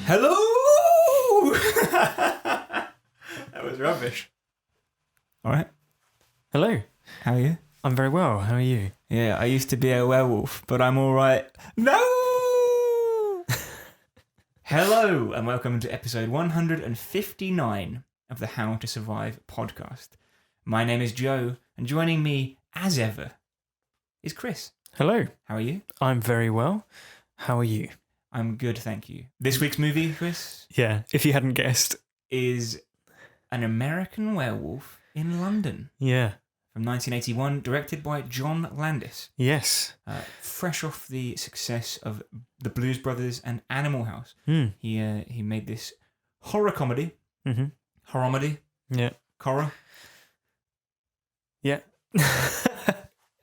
Hello! That was rubbish. All right. Hello. How are you? I'm very well. How are you? Yeah, I used to be a werewolf, but I'm all right. No! Hello, and welcome to episode 159 of the How to Survive podcast. My name is Joe, and joining me, as ever, is Chris. Hello. How are you? I'm very well. How are you? I'm good, thank you. This week's movie, Chris, Yeah, if you hadn't guessed. is An American Werewolf in London Yeah. from 1981, directed by John Landis. Yes. Fresh off the success of The Blues Brothers and Animal House, he made this horror comedy. Mm-hmm. Horromedy? Yeah. Horror? Yeah.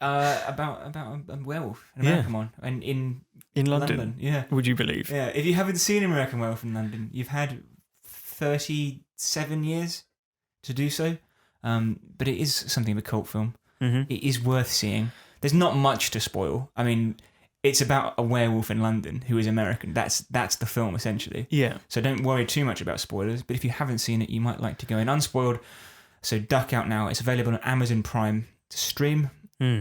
About a werewolf, an American one, and in London. Yeah. Would you believe? Yeah. If you haven't seen American Werewolf in London, you've had 37 years to do so. But it is something of a cult film. Mm-hmm. It is worth seeing. There's not much to spoil. I mean, it's about a werewolf in London who is American. That's the film, essentially. Yeah. So don't worry too much about spoilers. But if you haven't seen it, you might like to go in unspoiled. So duck out now. It's available on Amazon Prime to stream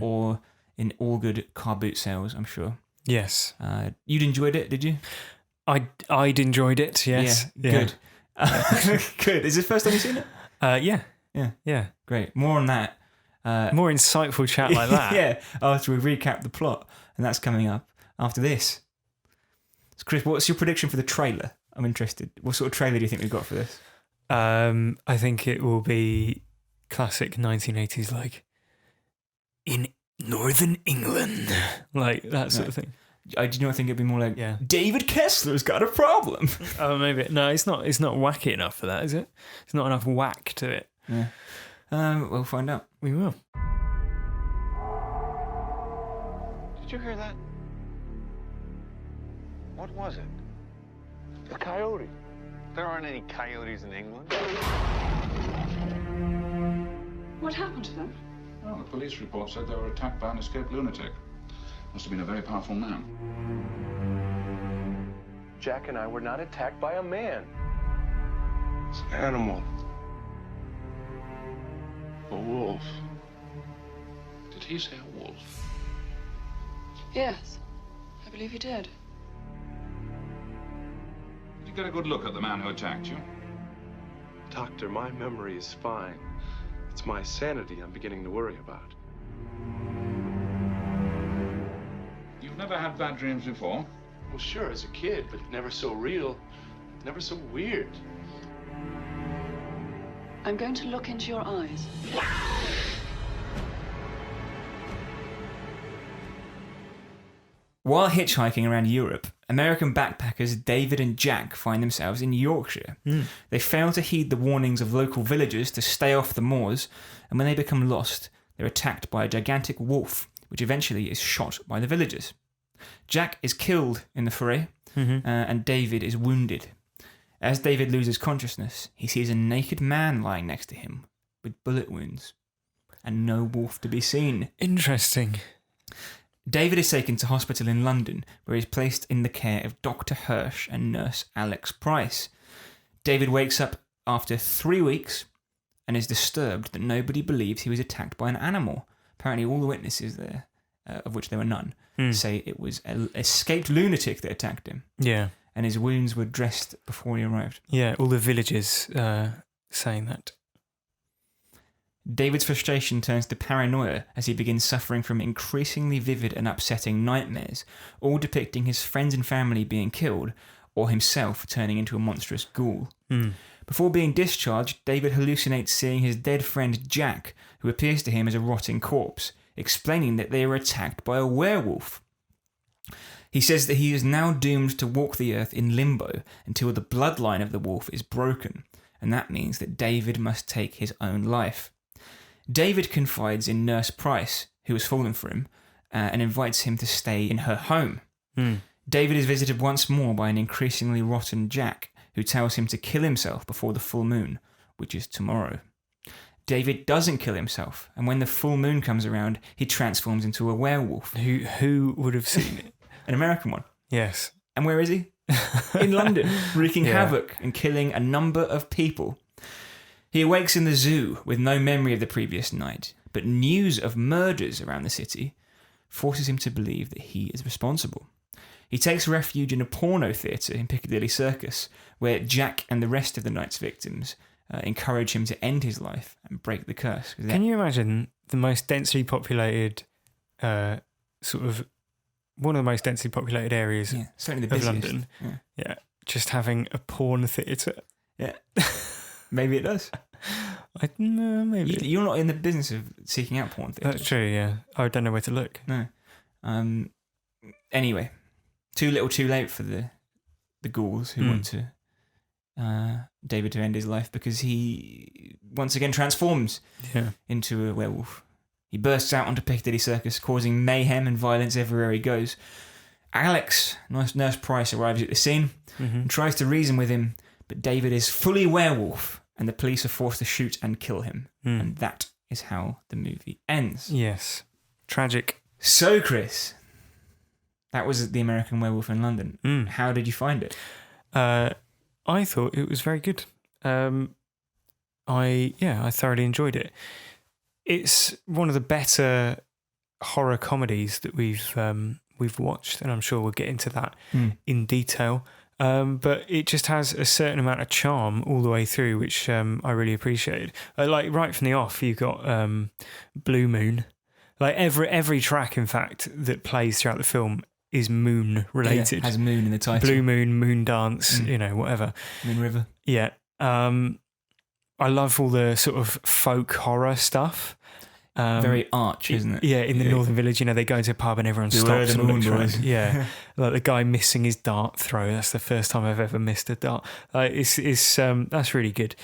or in all good car boot sales, I'm sure. Yes. You'd enjoyed it, did you? I'd enjoyed it, yes. Yeah. Good. Good. Is this the first time you've seen it? Yeah. Yeah. Yeah. Great. More on that. More insightful chat like that. Yeah. After we recap the plot. And that's coming up after this. So Chris, what's your prediction for the trailer? I'm interested. What sort of trailer do you think we've got for this? I think it will be classic 1980s, like in Northern England, like that sort of thing. I do not think it'd be more like, Yeah. David Kessler's got a problem. Oh, maybe. No, it's not wacky enough for that, is it? It's not enough whack to it. Yeah. We'll find out. We will. Did you hear that? What was it? A coyote. There aren't any coyotes in England. What happened to them? Well, the police report said they were attacked by an escaped lunatic. Must have been a very powerful man. Jack and I were not attacked by a man. It's an animal. A wolf. Did he say a wolf? Yes, I believe he did. Did you get a good look at the man who attacked you? Doctor, my memory is fine. It's my sanity I'm beginning to worry about. You've never had bad dreams before? Well, sure, as a kid, but never so real, never so weird. I'm going to look into your eyes. While hitchhiking around Europe, American backpackers David and Jack find themselves in Yorkshire. They fail to heed the warnings of local villagers to stay off the moors, and when they become lost, they're attacked by a gigantic wolf, which eventually is shot by the villagers. Jack is killed in the fray, and David is wounded. As David loses consciousness, he sees a naked man lying next to him with bullet wounds, and no wolf to be seen. Interesting. David is taken to hospital in London, where he is placed in the care of Dr. Hirsch and nurse Alex Price. David wakes up after 3 weeks and is disturbed that nobody believes he was attacked by an animal. Apparently all the witnesses there, of which there were none, say it was an escaped lunatic that attacked him. Yeah. And his wounds were dressed before he arrived. Yeah, all the villagers saying that. David's frustration turns to paranoia as he begins suffering from increasingly vivid and upsetting nightmares, all depicting his friends and family being killed, or himself turning into a monstrous ghoul. Before being discharged, David hallucinates seeing his dead friend Jack, who appears to him as a rotting corpse, explaining that they were attacked by a werewolf. He says that he is now doomed to walk the earth in limbo until the bloodline of the wolf is broken, and that means that David must take his own life. David confides in Nurse Price, who has fallen for him, and invites him to stay in her home. David is visited once more by an increasingly rotten Jack, who tells him to kill himself before the full moon, which is tomorrow. David doesn't kill himself, and when the full moon comes around, he transforms into a werewolf. Who would have seen it? An American one. Yes. And where is he? in London, wreaking havoc and killing a number of people. He awakes in the zoo with no memory of the previous night, but news of murders around the city forces him to believe that he is responsible. He takes refuge in a porno theatre in Piccadilly Circus, where Jack and the rest of the night's victims encourage him to end his life and break the curse. Can you imagine the most densely populated, sort of one of the most densely populated areas certainly the of busiest. London? Yeah. Just having a porn theatre. Yeah. Maybe it does. Maybe. You're not in the business of seeking out porn theatres. That's true, yeah. I don't know where to look. No. Anyway, too little too late for the ghouls who want to David to end his life, because he once again transforms into a werewolf. He bursts out onto Piccadilly Circus, causing mayhem and violence everywhere he goes. Alex, Nurse Price, arrives at the scene and tries to reason with him, but David is fully werewolf and the police are forced to shoot and kill him. And that is how the movie ends. Yes. Tragic. So, Chris, that was The American Werewolf in London. How did you find it? I thought it was very good. I thoroughly enjoyed it. It's one of the better horror comedies that we've watched, and I'm sure we'll get into that in detail. But it just has a certain amount of charm all the way through, which I really appreciated. Like right from the off, you've got Blue Moon. Like every track, in fact, that plays throughout the film is moon related. Has moon in the title. Blue Moon, Moon Dance, whatever. Moon River. Yeah. I love all the sort of folk horror stuff. Very arch, isn't it? Yeah, in the Northern Village, they go into a pub and everyone stops and looks around. Yeah, like the guy missing his dart throw. That's the first time I've ever missed a dart. It's that's really good,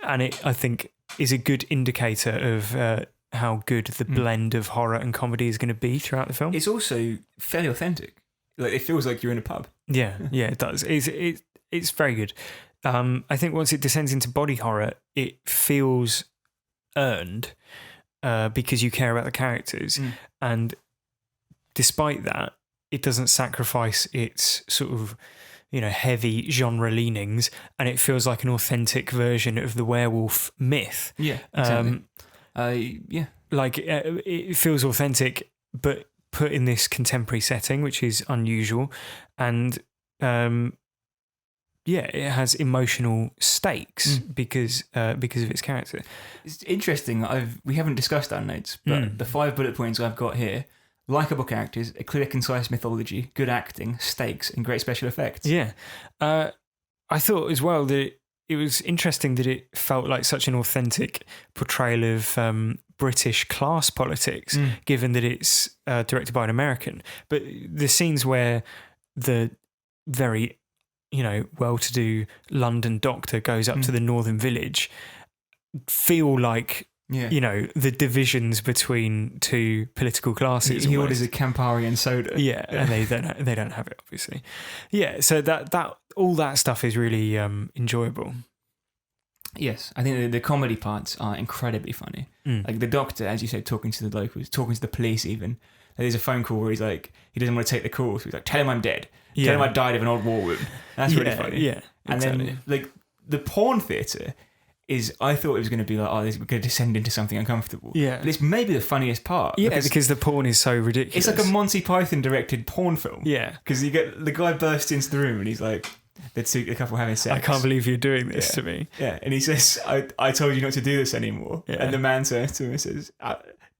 and it, I think, is a good indicator of how good the blend of horror and comedy is going to be throughout the film. It's also fairly authentic. Like, it feels like you're in a pub. Yeah, it does. It's very good. I think once it descends into body horror, it feels earned. Because you care about the characters, and despite that, it doesn't sacrifice its sort of, heavy genre leanings, and it feels like an authentic version of the werewolf myth. Yeah, exactly. Like it feels authentic, but put in this contemporary setting, which is unusual, and it has emotional stakes because of its character. It's interesting. We haven't discussed our notes, but the 5 bullet points I've got here: likeable characters, a clear, concise mythology, good acting, stakes, and great special effects. Yeah, I thought as well that it was interesting that it felt like such an authentic portrayal of British class politics, given that it's directed by an American. But the scenes where the very well-to-do London doctor goes up to the Northern Village feel like, the divisions between two political classes. He orders a Campari and soda. Yeah, and they don't have it, obviously. Yeah, so that all that stuff is really enjoyable. Yes, I think the comedy parts are incredibly funny. Like the doctor, as you said, talking to the locals, talking to the police even. There's a phone call where he's like, he doesn't want to take the call, so he's like, tell him I'm dead. Yeah. Tell him I died of an old war wound. That's really funny. Yeah, and then, like, the porn theatre is, I thought it was going to be like, we're going to descend into something uncomfortable. Yeah. But it's maybe the funniest part. Yeah, because the porn is so ridiculous. It's like a Monty Python directed porn film. Yeah. Because you get, the guy bursts into the room and he's like, the couple having sex. I can't believe you're doing this to me. Yeah, and he says, I told you not to do this anymore. Yeah. And the man turns to him and says, no,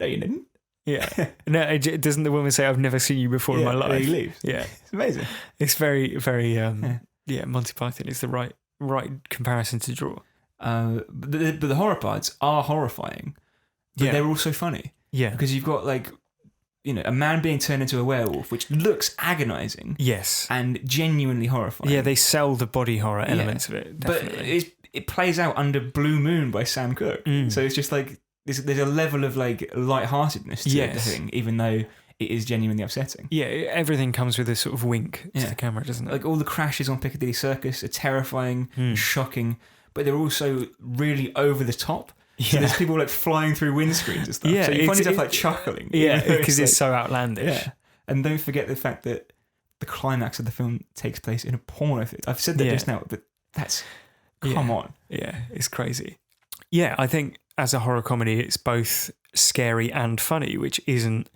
you didn't. Yeah. No, doesn't the woman say, I've never seen you before in my life? And he leaves. Yeah. It's amazing. It's very, very, Monty Python is the right comparison to draw. But the horror parts are horrifying, but they're also funny. Yeah. Because you've got, like, a man being turned into a werewolf, which looks agonising. Yes. And genuinely horrifying. Yeah, they sell the body horror elements of it, definitely. But it plays out under Blue Moon by Sam Cooke. So it's just like, there's a level of, like, lightheartedness to the thing, even though it is genuinely upsetting. Yeah, everything comes with a sort of wink to the camera, doesn't it? Like, all the crashes on Piccadilly Circus are terrifying and shocking, but they're also really over the top. So there's people, like, flying through windscreens and stuff. So you find yourself, like, chuckling. Yeah, because it's so outlandish. Yeah. And don't forget the fact that the climax of the film takes place in a porno theatre. I've said that just now, but that's come on. Yeah, it's crazy. Yeah, I think as a horror comedy, it's both scary and funny, which isn't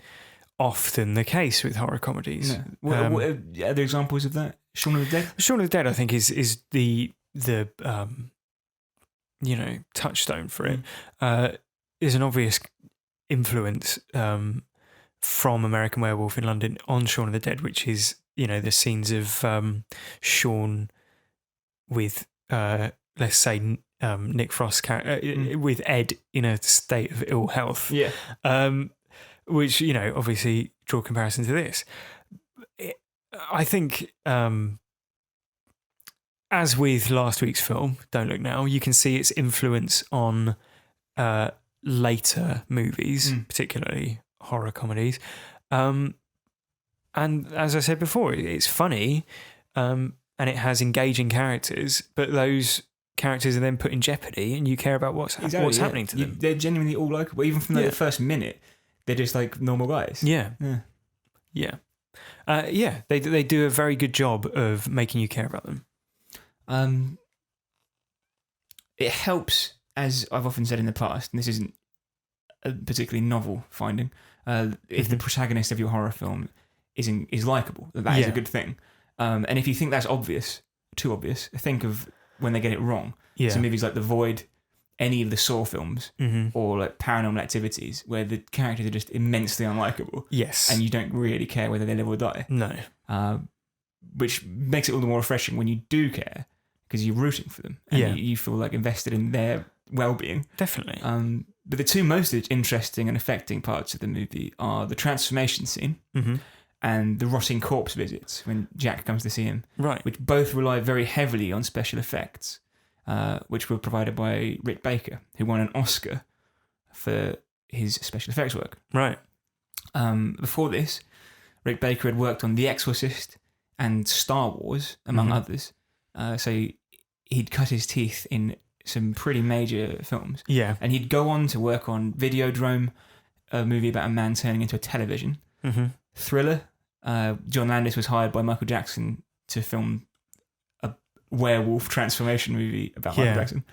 often the case with horror comedies. No. What are there examples of that? Shaun of the Dead? Shaun of the Dead, I think, is the touchstone for it. Is an obvious influence from American Werewolf in London on Shaun of the Dead, which is, the scenes of Shaun with, let's say, Nick Frost's character, with Ed in a state of ill health. Yeah. Which, obviously draw comparison to this. I think, as with last week's film, Don't Look Now, you can see its influence on later movies, particularly horror comedies. And as I said before, it's funny and it has engaging characters, but those characters are then put in jeopardy and you care about what's happening to them. They're genuinely all likable. Even from the first minute, they're just like normal guys. Yeah. They do a very good job of making you care about them. It helps, as I've often said in the past, and this isn't a particularly novel finding, if the protagonist of your horror film is likable, that is a good thing. And if you think that's too obvious, think of when they get it wrong. Yeah. So movies like The Void, any of the Saw films, or like Paranormal Activities, where the characters are just immensely unlikable. Yes. And you don't really care whether they live or die. No. Which makes it all the more refreshing when you do care, because you're rooting for them. And you feel like invested in their well-being. Definitely. But the two most interesting and affecting parts of the movie are the transformation scene and the rotting corpse visits when Jack comes to see him. Right. Which both rely very heavily on special effects, which were provided by Rick Baker, who won an Oscar for his special effects work. Right. Before this, Rick Baker had worked on The Exorcist and Star Wars, among others. So he'd cut his teeth in some pretty major films. Yeah. And he'd go on to work on Videodrome, a movie about a man turning into a television. Thriller. John Landis was hired by Michael Jackson to film a werewolf transformation movie about Michael Jackson.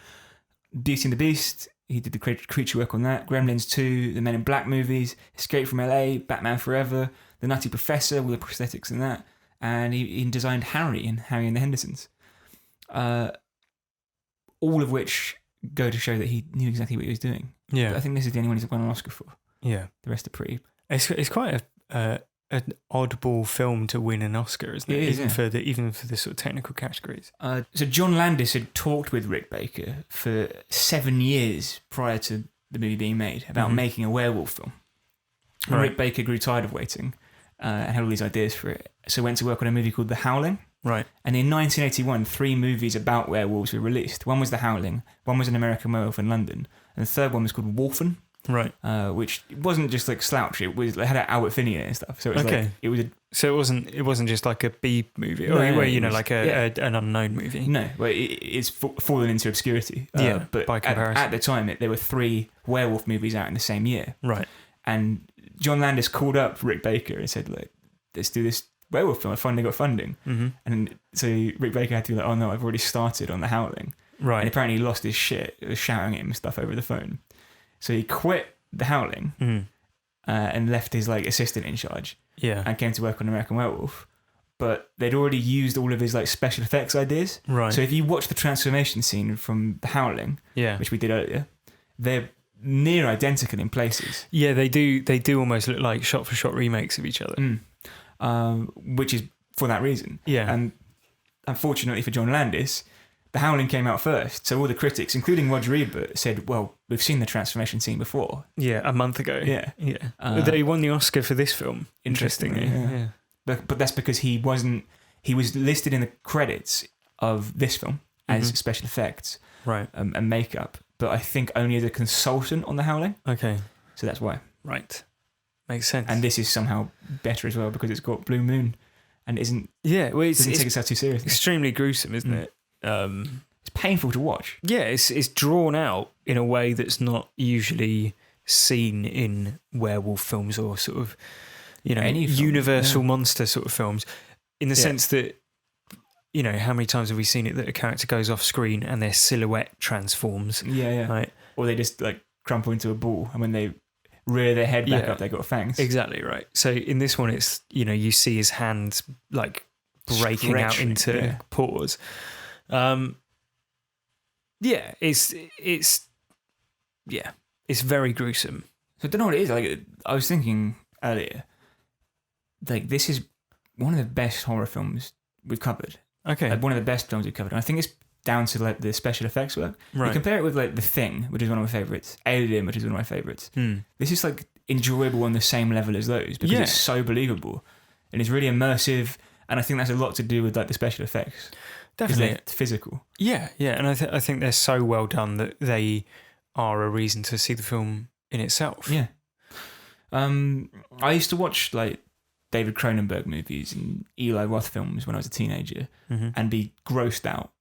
Beauty and the Beast, he did the creature work on that. Gremlins 2, the Men in Black movies, Escape from LA, Batman Forever, The Nutty Professor, all the prosthetics in that. And he designed Harry and the Hendersons. All of which go to show that he knew exactly what he was doing. Yeah. But I think this is the only one he's won an Oscar for. Yeah. The rest are pretty... It's quite an oddball film to win an Oscar, isn't it? It is, even for the sort of technical categories. So John Landis had talked with Rick Baker for 7 years prior to the movie being made about making a werewolf film. And Rick Baker grew tired of waiting and had all these ideas for it. So went to work on a movie called The Howling. Right. And in 1981, 3 movies about werewolves were released. One was The Howling, one was An American Werewolf in London, and the third one was called Wolfen. Right. Which wasn't just like slouchy. It had Albert Finney in it and stuff. So it was like it was. So it wasn't just like a B movie, or an unknown movie. No, well, it's fallen into obscurity. But by comparison, at the time, there were 3 werewolf movies out in the same year. Right. And John Landis called up Rick Baker and said, "Like, let's do this werewolf film. I finally got funding." And so Rick Baker had to be like, "Oh no, I've already started on The Howling." Right. And apparently he lost his shit. It was shouting at him and stuff over the phone. So he quit The Howling and left his like assistant in charge. Yeah. And came to work on American Werewolf. But they'd already used all of his like special effects ideas. Right. So if you watch the transformation scene from The Howling, which we did earlier, they're near identical in places. Yeah, they do almost look like shot for shot remakes of each other. Which is for that reason. Yeah. And unfortunately for John Landis, The Howling came out first, so all the critics, including Roger Ebert, said, "Well, we've seen the transformation scene before." Yeah, a month ago. Yeah. They won the Oscar for this film. Interestingly, yeah. But that's because he was listed in the credits of this film as special effects, right, and makeup. But I think only as a consultant on The Howling. Okay, so that's why. Right, makes sense. And this is somehow better as well because it's got Blue Moon, and isn't. Yeah, well, doesn't take itself too seriously. Extremely gruesome, isn't it? It's painful to watch. Yeah, it's drawn out in a way that's not usually seen in werewolf films or sort of, any film, universal monster sort of films. in the sense that, you know, how many times have we seen it that a character goes off screen and their silhouette transforms? Yeah. Right? Or they just like crumple into a ball, and when they rear their head back up, they got fangs. Exactly right. So in this one, it's, you know, you see his hands like breaking out into paws. It's very gruesome. So I don't know what it is. Like, I was thinking earlier, like, this is one of the best horror films we've covered. Okay. Like, one of the best films we've covered. And I think it's down to like the special effects work. Right. You compare it with like The Thing, which is one of my favourites, Alien, which is one of my favourites. This is like enjoyable on the same level as those because it's so believable and it's really immersive. And I think that's a lot to do with like the special effects. Definitely. They're physical. Yeah. And I think they're so well done that they are a reason to see the film in itself. Yeah. I used to watch like David Cronenberg movies and Eli Roth films when I was a teenager and be grossed out.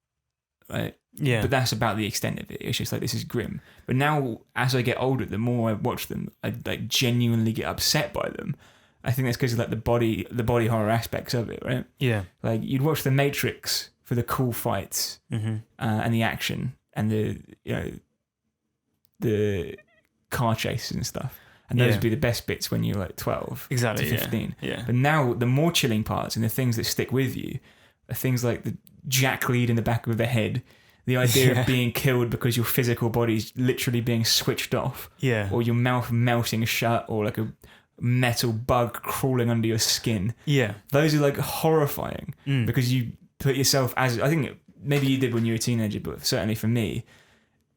Right? Yeah. But that's about the extent of it. It's just like, this is grim. But now, as I get older, the more I watch them, I like genuinely get upset by them. I think that's because of like the body horror aspects of it, right? Yeah. Like, you'd watch The Matrix for the cool fights and the action and the car chases and stuff. And those would be the best bits when you're like 12 to 15. Yeah. But now the more chilling parts and the things that stick with you are things like the jack lead in the back of the head, the idea of being killed because your physical body's literally being switched off, or your mouth melting shut, or like a metal bug crawling under your skin. Yeah. Those are like horrifying because you put yourself as, I think maybe you did when you were a teenager, but certainly for me,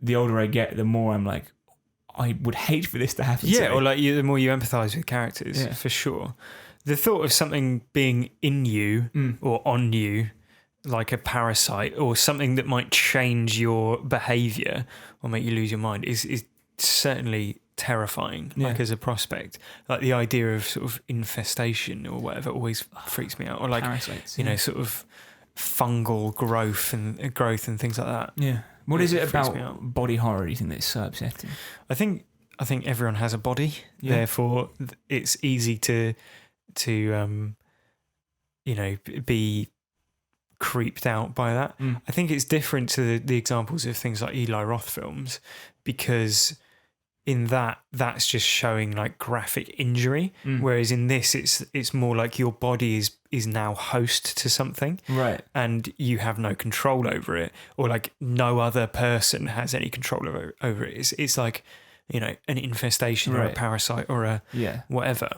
the older I get, the more I'm like, I would hate for this to happen to me. Or like the more you empathise with characters, for sure. The thought of something being in you or on you, like a parasite or something that might change your behaviour or make you lose your mind is certainly terrifying, like as a prospect. Like the idea of sort of infestation or whatever always freaks me out. Or like, parasites, you know, sort of fungal growth and things like that. Yeah. What is it freaks me about out. body horror do you think that's so upsetting? I think everyone has a body, therefore it's easy to you know, be creeped out by that. I think it's different to the examples of things like Eli Roth films, because in that's just showing like graphic injury, whereas in this it's more like your body is now host to something, right? And you have no control over it, or like no other person has any control over it. It's like, you know, an infestation or a parasite or a whatever.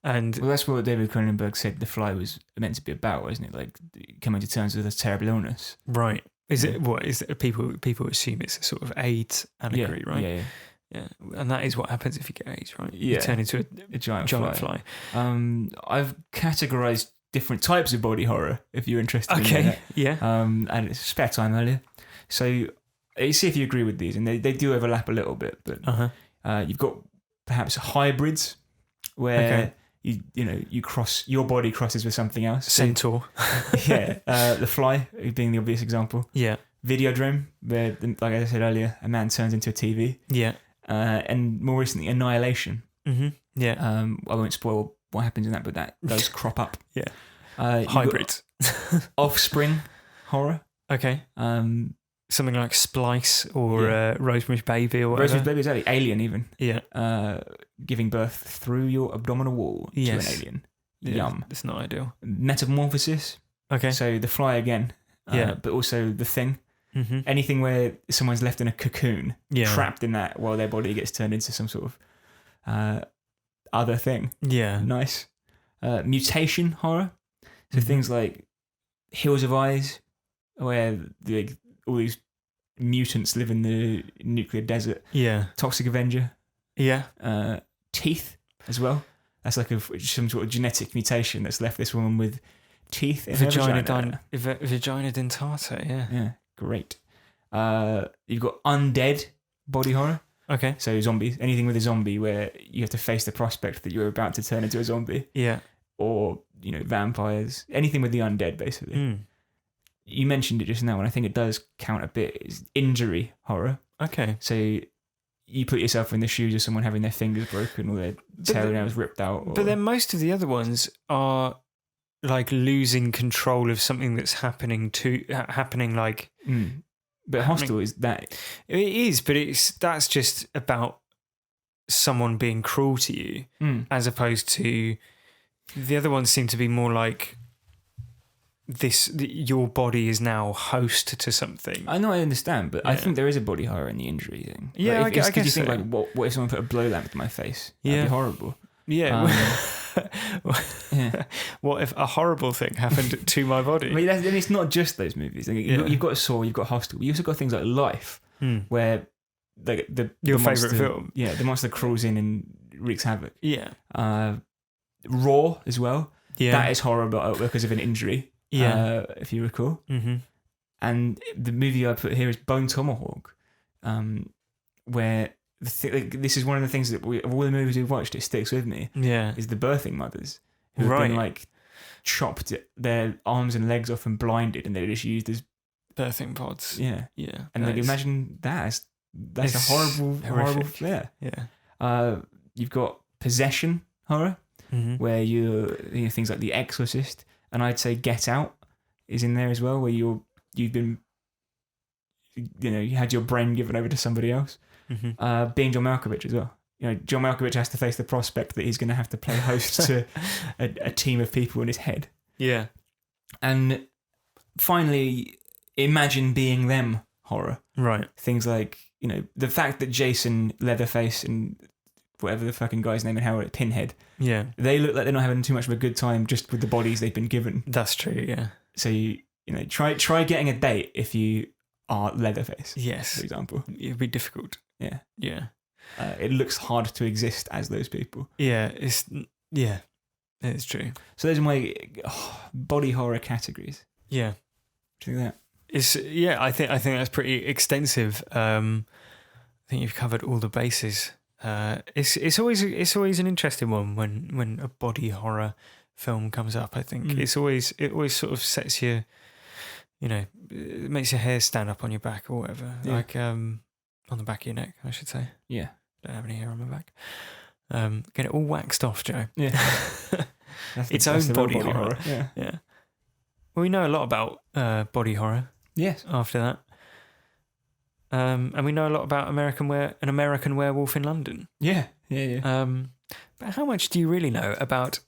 And well, that's what David Cronenberg said The Fly was meant to be about, wasn't it? Like coming to terms with a terrible illness. Right. Is it what is it? People assume it's a sort of AIDS allegory, right? Yeah. And that is what happens if you get AIDS, right? Yeah. You turn into a giant fly. I've categorized different types of body horror if you're interested in that. Yeah. And it's spare time earlier. So you see if you agree with these, and they do overlap a little bit, but you've got perhaps hybrids where you cross, your body crosses with something else. Centaur. The Fly being the obvious example. Yeah. Videodrome, where, like I said earlier, a man turns into a TV. Yeah. And more recently, Annihilation. Yeah. I won't spoil what happens in that, but that does crop up. Yeah. Hybrids. Offspring horror. Okay. Something like Splice or Rosemary's Baby or whatever. Rosemary's Baby is actually Alien even. Yeah. Giving birth through your abdominal wall to an alien. Yeah, Yum. That's not ideal. Metamorphosis. Okay. So The Fly again. But also The Thing. Mm-hmm. Anything where someone's left in a cocoon, trapped in that while their body gets turned into some sort of other thing. Yeah. Nice. Mutation horror. So things like Hills of Eyes, where all these mutants live in the nuclear desert. Yeah. Toxic Avenger. Yeah. Teeth as well. That's like some sort of genetic mutation that's left this woman with teeth in her vagina. Vagina dentata, yeah. Yeah, great. You've got undead body horror. Okay. So zombies. Anything with a zombie where you have to face the prospect that you're about to turn into a zombie. Yeah. Or, vampires. Anything with the undead, basically. You mentioned it just now, and I think it does count a bit. It's injury horror. Okay. So you put yourself in the shoes of someone having their fingers broken or their toenails ripped out. But then most of the other ones are like losing control of something that's happening like. But Hostel is that. It is, but that's just about someone being cruel to you, as opposed to the other ones seem to be more like your body is now host to something. I know, I understand, but I think there is a body horror in the injury thing. Yeah, like, I guess you think so. like, what if someone put a blow lamp to my face? That'd be horrible. Yeah. Yeah. What if a horrible thing happened to my body? I mean, it's not just those movies. Like, you've got Saw, you've got Hostel. You also got things like Life, where your monster, favourite film. Yeah, the monster crawls in and wreaks havoc. Yeah. Raw as well. Yeah. That is horrible because of an injury. Yeah. If you recall. Mm-hmm. And the movie I put here is Bone Tomahawk, where this is one of the things that of all the movies we've watched, it sticks with me. Yeah. Is the birthing mothers who have been like chopped their arms and legs off and blinded, and they're just used as birthing pods. Yeah. Yeah. And like, imagine that's a horrible flare. Yeah. You've got possession horror, where you things like The Exorcist, and I'd say Get Out is in there as well, where you had your brain given over to somebody else. Being John Malkovich as well. John Malkovich has to face the prospect that he's going to have to play host to a team of people in his head. Yeah. And finally, Imagine Being Them horror. Right. Things like, the fact that Jason, Leatherface, and whatever the fucking guy's name in Howard, Pinhead, they look like they're not having too much of a good time just with the bodies they've been given. That's true, yeah. So, try getting a date if you are Leatherface. Yes. For example. It'd be difficult. Yeah. Yeah. It looks hard to exist as those people. Yeah, it's true. So those are my body horror categories. Yeah. Do you think that? I think that's pretty extensive. I think you've covered all the bases. It's always an interesting one when a body horror film comes up. I think it always sort of sets you, it makes your hair stand up on your back or whatever. Yeah. Like on the back of your neck, I should say. Yeah. Don't have any hair on my back. Get it all waxed off, Joe. Yeah. Its own body horror. Yeah. Yeah. Well, we know a lot about body horror. Yes. After that. And we know a lot about an American Werewolf in London. Yeah. Yeah. But how much do you really know about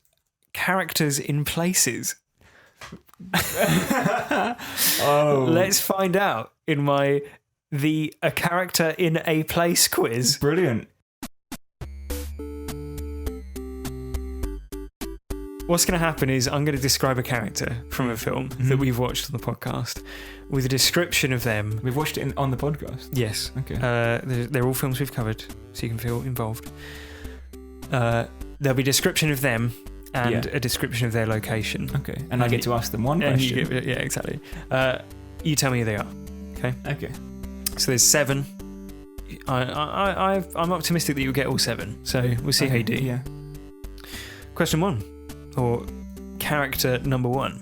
characters in places? Let's find out in a character in a place quiz. Brilliant. What's going to happen is I'm going to describe a character from a film that we've watched on the podcast with a description of them. We've watched it on the podcast? Yes. Okay. They're all films we've covered, so you can feel involved. There'll be a description of them and a description of their location. Okay. And I get to ask them one question. Yeah, exactly. You tell me who they are. Okay. Okay. So there's 7. I'm optimistic that you'll get all 7. So we'll see how you do. Yeah. Question 1, or character number 1: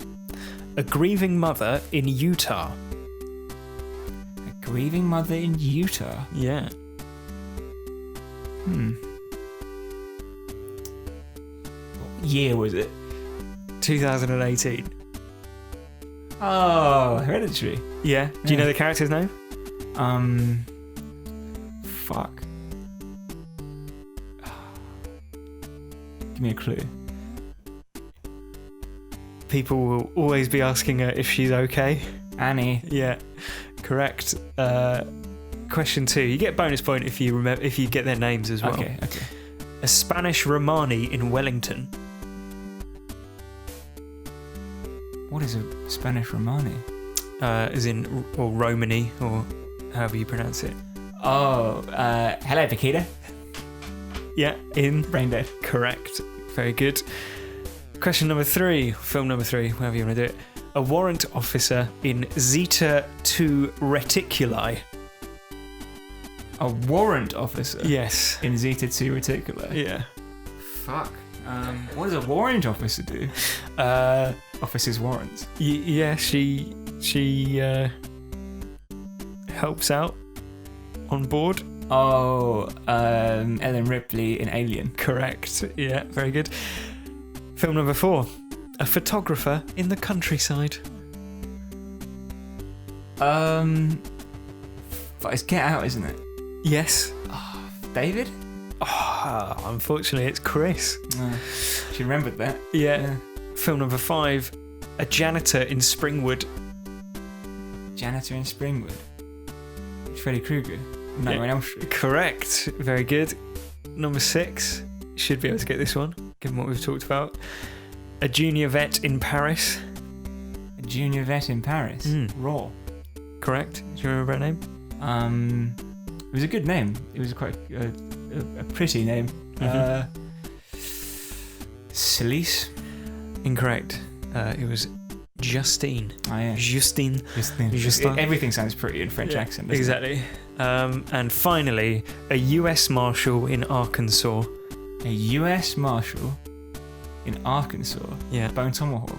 a grieving mother in Utah. A grieving mother in Utah. Yeah. What year was it? 2018. Oh, Hereditary. Yeah. Do you know the character's name? Fuck. Give me a clue. People will always be asking her if she's okay. Annie. Yeah, correct. Question 2. You get bonus point if you get their names as well. Okay. A Spanish Romani in Wellington. What is a Spanish Romani? As in, or Romani, or however you pronounce it. Oh, hello, Paquita. Yeah, in Brain Dead. Correct. Very good. Question number 3, film number 3, however you want to do it. A warrant officer in Zeta 2 Reticuli. A warrant officer? Yes. In Zeta 2 Reticuli? Yeah. Fuck. What does a warrant officer do? Officer's warrants. Yeah, she helps out on board. Oh, Ellen Ripley in Alien. Correct. Yeah, very good. Film number 4. A photographer in the countryside. It's Get Out, isn't it? Yes. David? Oh, unfortunately, it's Chris. She remembered that. Yeah. Film number 5. A janitor in Springwood. Janitor in Springwood. Freddy Krueger. Nightmare on Elm Street. Correct. Very good. Number 6. Should be able to get this one, given what we've talked about. A junior vet in Paris. A junior vet in Paris. Raw. Correct. Do you remember her name? It was a good name. It was quite a pretty name. Celise. Incorrect. It was Justine. Oh, yeah. Justine. Justine. Everything sounds pretty in French accent, doesn't exactly. And finally, a US Marshal in Arkansas. A US Marshal in Arkansas. Yeah. Bone Tomahawk.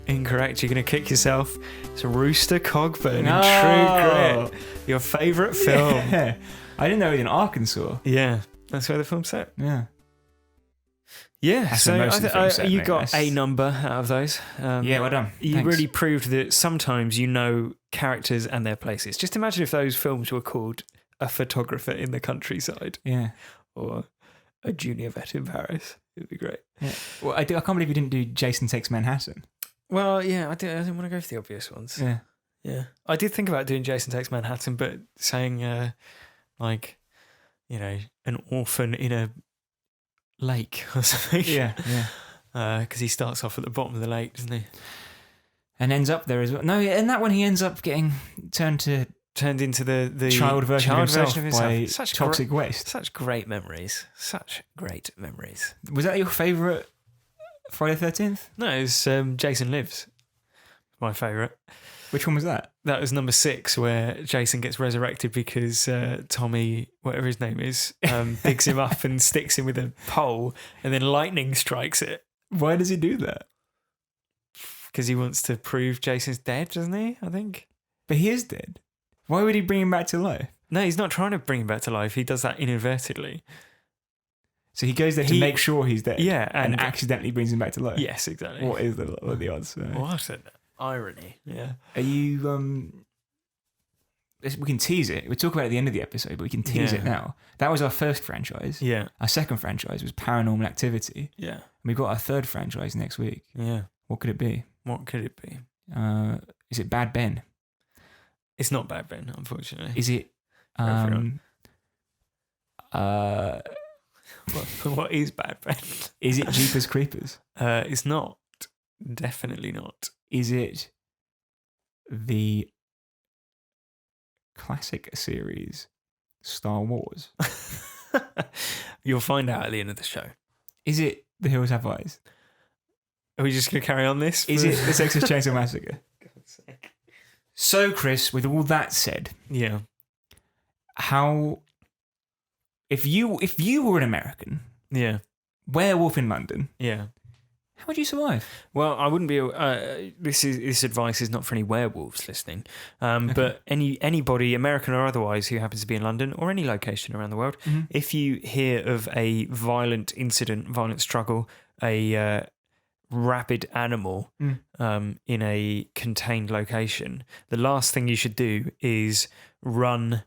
Incorrect. You're going to kick yourself. It's Rooster Cogburn in No. True Grit. Your favourite film. Yeah. I didn't know it was in Arkansas. Yeah. That's where the film's set. Yeah. Yeah. That's So where most of the film's set, you mate. got That's- a number out of those. Yeah, well done. You Thanks. really proved that sometimes you know characters and their places. Just imagine if those films were called A Photographer in the Countryside Yeah. or A Junior Vet in Paris. It would be great. Yeah. Well, I can't believe you didn't do Jason Takes Manhattan. Well, yeah, I didn't want to go for the obvious ones. Yeah. Yeah. I did think about doing Jason Takes Manhattan, but saying, like, you know, an orphan in a lake or something. Yeah. Because he starts off at the bottom of the lake, doesn't he? And ends up there as well. No, in that one he ends up getting turned into the child version of himself by Such toxic waste. Such great memories. Such great memories. Was that your favourite Friday the 13th? No, it was Jason Lives. My favourite. Which one was that? That was number 6, where Jason gets resurrected because Tommy, whatever his name is, digs him up and sticks him with a pole, and then lightning strikes it. Why does he do that? Because he wants to prove Jason's dead, doesn't he? I think. But he is dead. Why would he bring him back to life? No, he's not trying to bring him back to life. He does that inadvertently. So he goes there to make sure he's dead. Yeah, and accidentally brings him back to life. Yes, exactly. What are the odds? What an irony. Yeah. Are you? We can tease it. We'll talk about it at the end of the episode, but we can tease it now. That was our first franchise. Yeah. Our second franchise was Paranormal Activity. Yeah. And we've got our third franchise next week. Yeah. What could it be? What could it be? Is it Bad Ben? It's not Bad Ben, unfortunately. Is it? What is Bad Ben? Is it Jeepers Creepers? It's not. Definitely not. Is it the classic series Star Wars? You'll find out at the end of the show. Is it The Hills Have Eyes? Are we just going to carry on this? Is it The Texas Chainsaw Massacre? God's sake. So, Chris, with all that said, Yeah. how if you were an American Yeah. werewolf in London, Yeah. how would you survive? Well, I wouldn't be. This advice is not for any werewolves listening, but anybody, American or otherwise, who happens to be in London or any location around the world, if you hear of a violent incident, violent struggle, a rabid animal in a contained location, the last thing you should do is run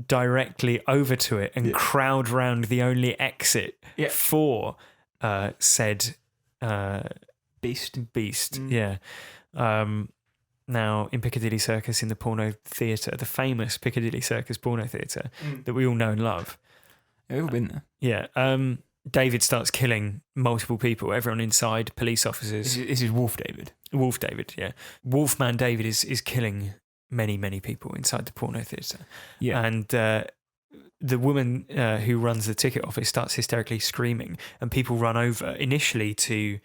directly over to it and crowd round the only exit for said beast. Yeah. Now in Piccadilly Circus, in the porno theatre, the famous Piccadilly Circus porno theatre that we all know and love. Have you ever been there? Yeah. David starts killing multiple people, everyone inside, police officers. This is Wolf David. Wolf David, yeah. Wolfman David is killing many, many people inside the porno theatre. Yeah. And the woman who runs the ticket office starts hysterically screaming, and people run over initially to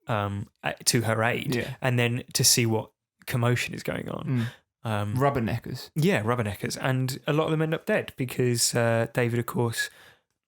her aid, and then to see what commotion is going on. Rubberneckers. Yeah, rubberneckers. And a lot of them end up dead because David, of course,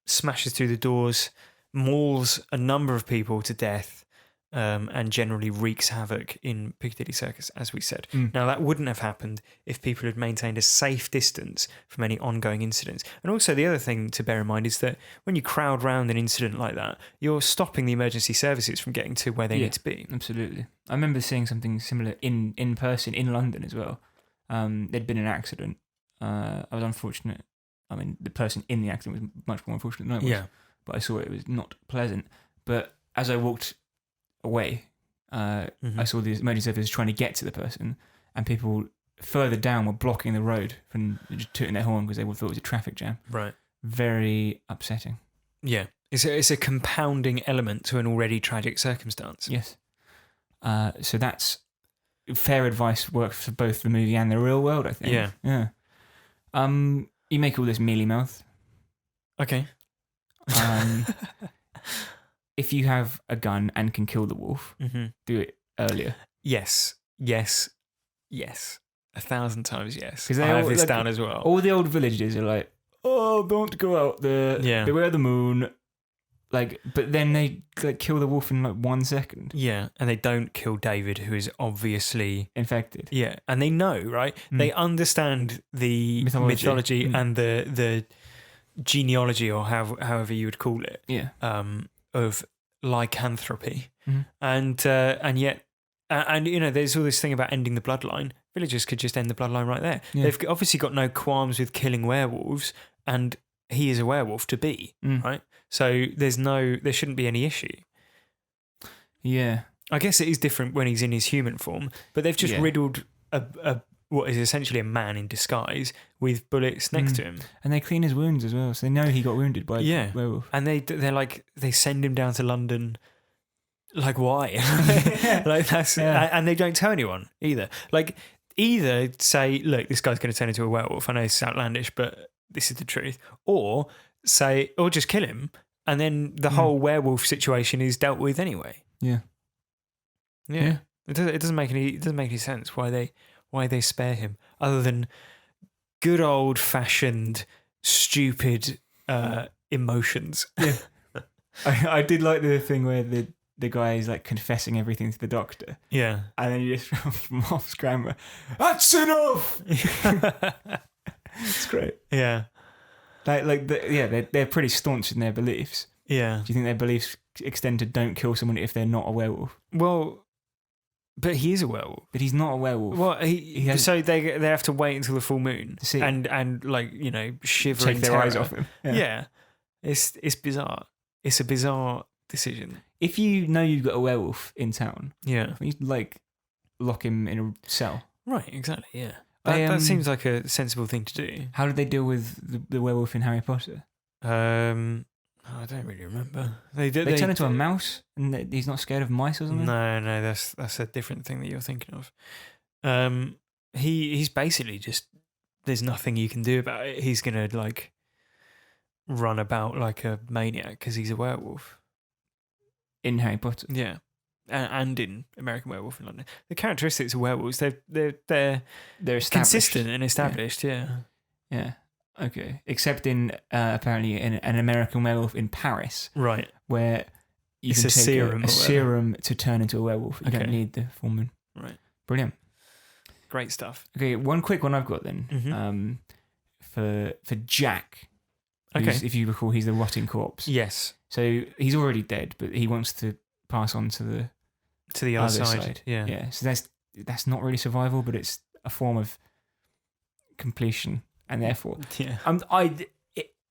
smashes through the doors, mauls a number of people to death, and generally wreaks havoc in Piccadilly Circus, as we said. Now, that wouldn't have happened if people had maintained a safe distance from any ongoing incidents. And also, the other thing to bear in mind is that when you crowd round an incident like that, you're stopping the emergency services from getting to where they need to be. Absolutely. I remember seeing something similar in person in London as well. There'd been an accident. I was unfortunate. I mean, the person in the accident was much more unfortunate than I was. Yeah. But I saw it was not pleasant. But as I walked away, I saw the emergency services trying to get to the person, and people further down were blocking the road from just tooting their horn because they thought it was a traffic jam. Right. Very upsetting. Yeah. It's a compounding element to an already tragic circumstance. Yes. So that's fair advice, works for both the movie and the real world, I think. Yeah. Yeah. You make all this mealy mouth. Okay. If you have a gun and can kill the wolf, do it earlier. Yes. 1,000 times yes. Because I have this down as well. All the old villages are like, oh, don't go out there. Yeah. Beware the moon. Like, but then they kill the wolf in like 1 second. Yeah, and they don't kill David, who is obviously infected. Yeah, and they know, right? They understand the mythology and the genealogy, or however you would call it. Yeah. Of lycanthropy, and yet, there's all this thing about ending the bloodline. Villagers could just end the bloodline right there. Yeah. They've obviously got no qualms with killing werewolves, and he is a werewolf to be, right? So there shouldn't be any issue. Yeah. I guess it is different when he's in his human form, but they've just riddled what is essentially a man in disguise with bullets next to him. And they clean his wounds as well, so they know he got wounded by a werewolf. And they're like, they send him down to London. Like, why? Like, that's and they don't tell anyone either. Like, either say, look, this guy's going to turn into a werewolf. I know it's outlandish, but this is the truth. Or just kill him, and then the whole werewolf situation is dealt with anyway. Yeah. It doesn't make any sense why they spare him, other than good old fashioned stupid emotions. Yeah. I did like the thing where the guy is like confessing everything to the doctor. Yeah. And then you just from off camera, that's enough. It's great. Yeah. They're pretty staunch in their beliefs. Yeah. Do you think their beliefs extend to don't kill someone if they're not a werewolf? Well, but he is a werewolf. But he's not a werewolf. Well, so they have to wait until the full moon to see and like, shivering, take their eyes off him. Yeah. It's bizarre. It's a bizarre decision. If you know you've got a werewolf in town, you lock him in a cell. Right. Exactly. Yeah. That seems like a sensible thing to do. How did they deal with the werewolf in Harry Potter? I don't really remember. They turn into a mouse, and he's not scared of mice or something. No, that's a different thing that you're thinking of. He's basically just, there's nothing you can do about it. He's gonna run about like a maniac because he's a werewolf in Harry Potter. Yeah. And in American Werewolf in London, the characteristics of werewolves they're consistent and established. Yeah. Okay. Except in apparently in an American Werewolf in Paris, right? Where you can take a serum to turn into a werewolf. You don't need the full moon. Right. Brilliant. Great stuff. Okay. One quick one I've got then. For Jack. Okay. If you recall, he's the rotting corpse. Yes. So he's already dead, but he wants to pass on to the other side. Yeah. So that's not really survival, but it's a form of completion, and therefore, I'm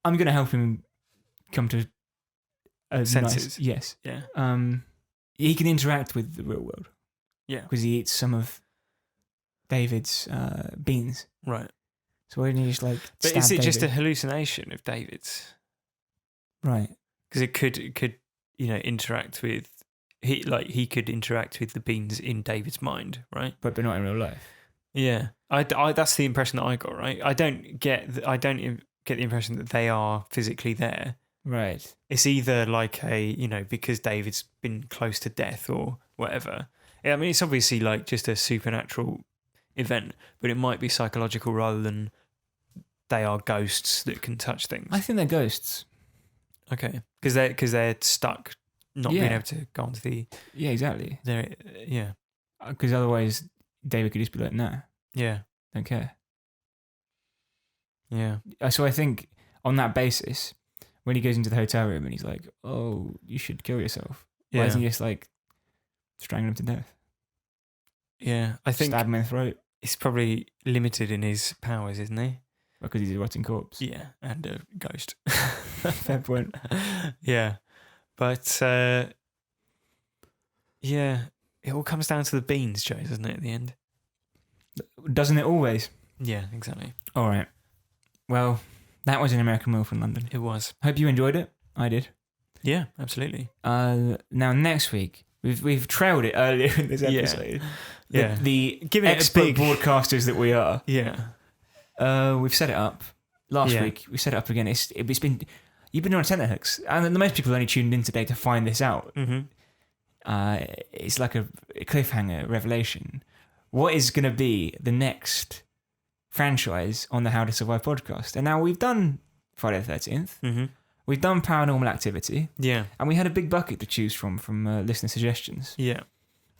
going to help him come to a senses. Yes. Yeah. He can interact with the real world. Yeah. Because he eats some of David's beans. Right. So why didn't he just But is it just a hallucination of David's? Right. Because it could interact with. He could interact with the beans in David's mind, right? But not in real life. Yeah, I that's the impression that I got. Right, I don't get the impression that they are physically there. Right. It's either like because David's been close to death or whatever. I mean, it's obviously just a supernatural event, but it might be psychological rather than they are ghosts that can touch things. I think they're ghosts. Okay, because they're stuck not Yeah. being able to go onto the Yeah, exactly. there. Yeah, Because otherwise, David could just be like, "No, yeah, don't care." yeah. So I think on that basis, when he goes into the hotel room and he's like, "Oh, you should kill yourself," why Yeah. isn't he just like strangling him to death, Yeah, I think stab him in the throat he's probably limited in his powers, isn't he? because he's a rotting corpse? Yeah, and a ghost. Fair point. Yeah, but yeah, it all comes down to the beans, Joe, doesn't it? At the end. Doesn't it always? Yeah, exactly. All right. Well, that was An American Werewolf in London. It was. Hope you enjoyed it. I did. Yeah, absolutely. Now next week we've trailed it earlier in this Yeah. episode. Yeah. The Giving it a expert big- broadcasters that we are. Yeah. We've set it up last Yeah. week. We set it up again. It's been you've been on tenterhooks, and most people only tuned in today to find this out. Mm-hmm. It's like a cliffhanger revelation. What is going to be the next franchise on the How to Survive podcast? And now we've done Friday the 13th. Mm-hmm. We've done Paranormal Activity, Yeah. and we had a big bucket to choose from listener suggestions. Yeah.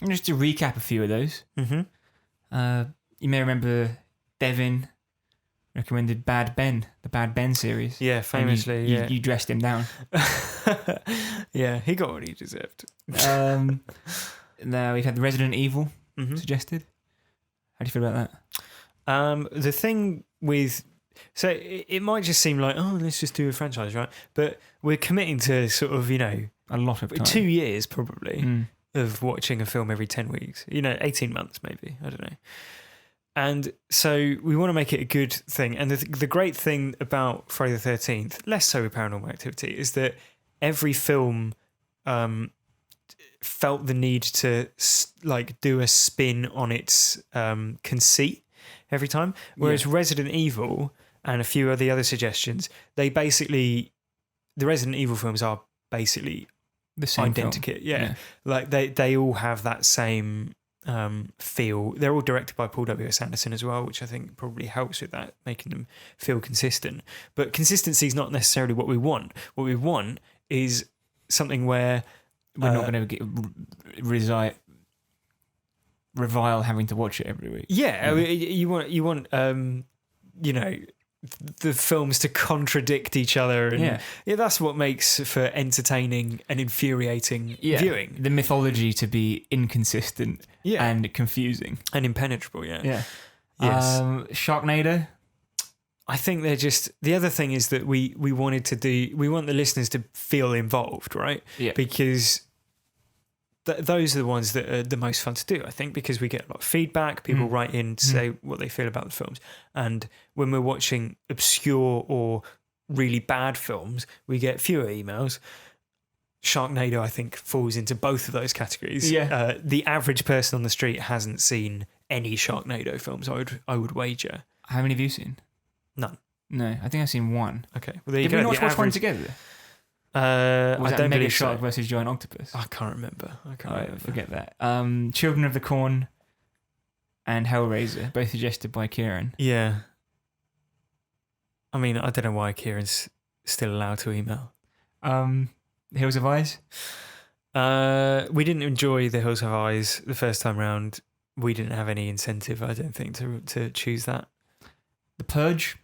And just to recap a few of those, Mm-hmm. you may remember Devin recommended Bad Ben, the Bad Ben series. Yeah, And famously. you, yeah. you dressed him down. Yeah, he got what he deserved. Now we've had the Resident Evil Mm-hmm. suggested. How do you feel about that? The thing with it might just seem like, oh, let's just do a franchise, right? But we're committing to sort of, A lot of time. 2 years probably Mm. of watching a film every 10 weeks. 18 months maybe. I don't know. And so we want to make it a good thing. And the great thing about Friday the 13th, less so with Paranormal Activity, is that every film felt the need to do a spin on its conceit every time. Whereas Resident Evil and a few of the other suggestions, the Resident Evil films are basically The same film. identical. Yeah. Like they all have that same feel. They're all directed by Paul W.S. Anderson as well, which I think probably helps with that, making them feel consistent. But consistency is not necessarily what we want. What we want is something where We're not going to revile having to watch it every week. yeah, you want the films to contradict each other, and that's what makes for entertaining and infuriating viewing. The mythology to be inconsistent and confusing. And impenetrable. Yeah. Yeah. Yes. Sharknado. I think they're just the other thing is that we want the listeners to feel involved, right? Yeah. Because those are the ones that are the most fun to do, I think, because we get a lot of feedback. People write in to say what they feel about the films. And when we're watching obscure or really bad films, we get fewer emails. Sharknado, I think, falls into both of those categories. Yeah. The average person on the street hasn't seen any Sharknado films, I would wager. How many have you seen? None. No, I think I've seen one. Okay. Well, there you Did we go. not watch one together? Was Was I that don't Mega believe Shark so. versus Giant Octopus? I can't remember. Forget that. Children of the Corn and Hellraiser, both suggested by Kieran. Yeah. I mean, I don't know why Kieran's still allowed to email. Hills of Eyes. We didn't enjoy The Hills Have Eyes the first time round. We didn't have any incentive, I don't think, to choose that. The Purge.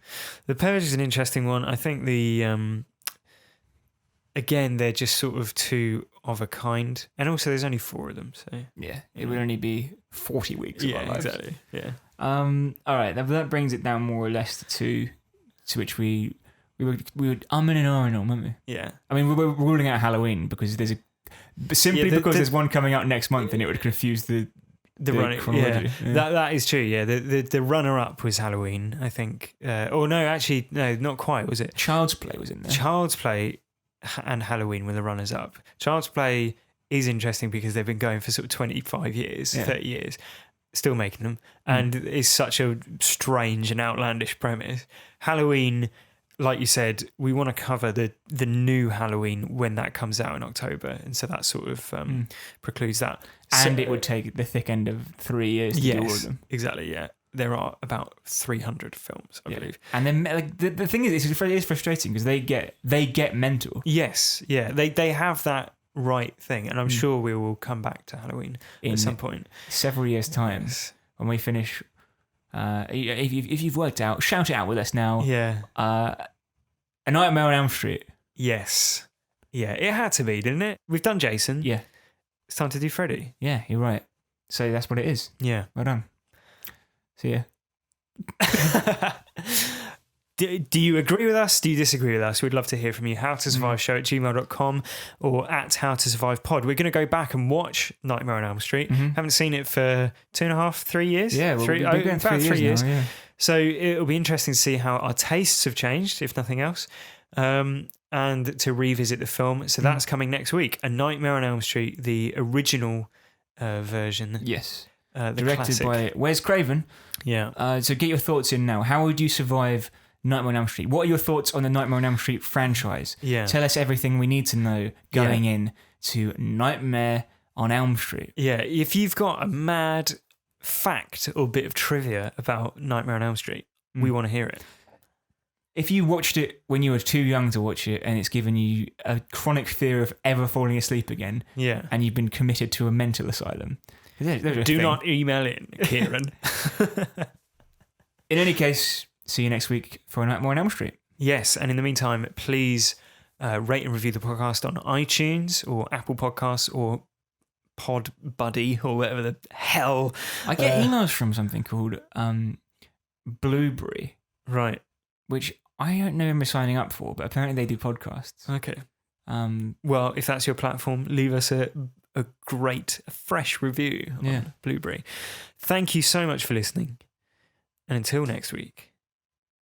The Purge is an interesting one. I think again, they're just sort of two of a kind. And also there's only 4 of them, so. Yeah, it would only be 40 weeks of our lives. exactly. Yeah. All right, that brings it down more or less to which we would umming and ahhing on, weren't we? Yeah. I mean, we're ruling out Halloween because there's there's one coming out next month and it would confuse the running chronology. Yeah. That is true. Yeah, the runner up was Halloween, I think. No, not quite. Was it? Child's Play was in there. Child's Play and Halloween were the runners up. Child's Play is interesting because they've been going for sort of 25 years, 30 years, still making them, and it's such a strange and outlandish premise. Halloween, like you said, we want to cover the new Halloween when that comes out in October, and so that sort of precludes that. And So- it would take the thick end of 3 years to do all of them. Exactly, yeah. There are about 300 films, I believe. And then like, the thing is, it's frustrating because they get mental. Yes, yeah. They have that right thing. And I'm sure we will come back to Halloween at some point. Several years' time, Yes. when we finish. If you've worked out, shout it out with us now. Yeah. A Nightmare on Elm Street. Yes. Yeah, it had to be, didn't it? We've done Jason. Yeah. It's time to do Freddy. Yeah, you're right. So that's what it is. Yeah. Well done. See ya. Do you agree with us? Do you disagree with us? We'd love to hear from you. HowToSurviveShow@gmail.com or at HowToSurvivePod. We're going to go back and watch Nightmare on Elm Street. Haven't seen it for 2.5, 3 years. Yeah, well, we've been going about 3 years. Now, yeah. So it'll be interesting to see how our tastes have changed, if nothing else, and to revisit the film. So that's coming next week. A Nightmare on Elm Street, the original version. Yes. The Directed classic. by Wes Craven. Yeah. So get your thoughts in now. How would you survive Nightmare on Elm Street? What are your thoughts on the Nightmare on Elm Street franchise? Yeah. Tell us everything we need to know going in to Nightmare on Elm Street. Yeah. If you've got a mad fact or bit of trivia about Nightmare on Elm Street, we want to hear it. If you watched it when you were too young to watch it and it's given you a chronic fear of ever falling asleep again, and you've been committed to a mental asylum, do not email in, Kieran. In any case, see you next week for A Nightmare on Elm Street. Yes, and in the meantime, please rate and review the podcast on iTunes or Apple Podcasts or Pod Buddy or whatever the hell. I get emails from something called Blueberry, right? Which I don't know who I'm signing up for, but apparently they do podcasts. Okay. Well, if that's your platform, leave us a great, fresh review on Blueberry. Thank you so much for listening. And until next week,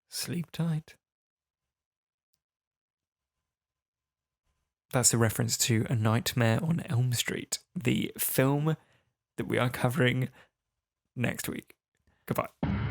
sleep tight. That's a reference to A Nightmare on Elm Street, the film that we are covering next week. Goodbye.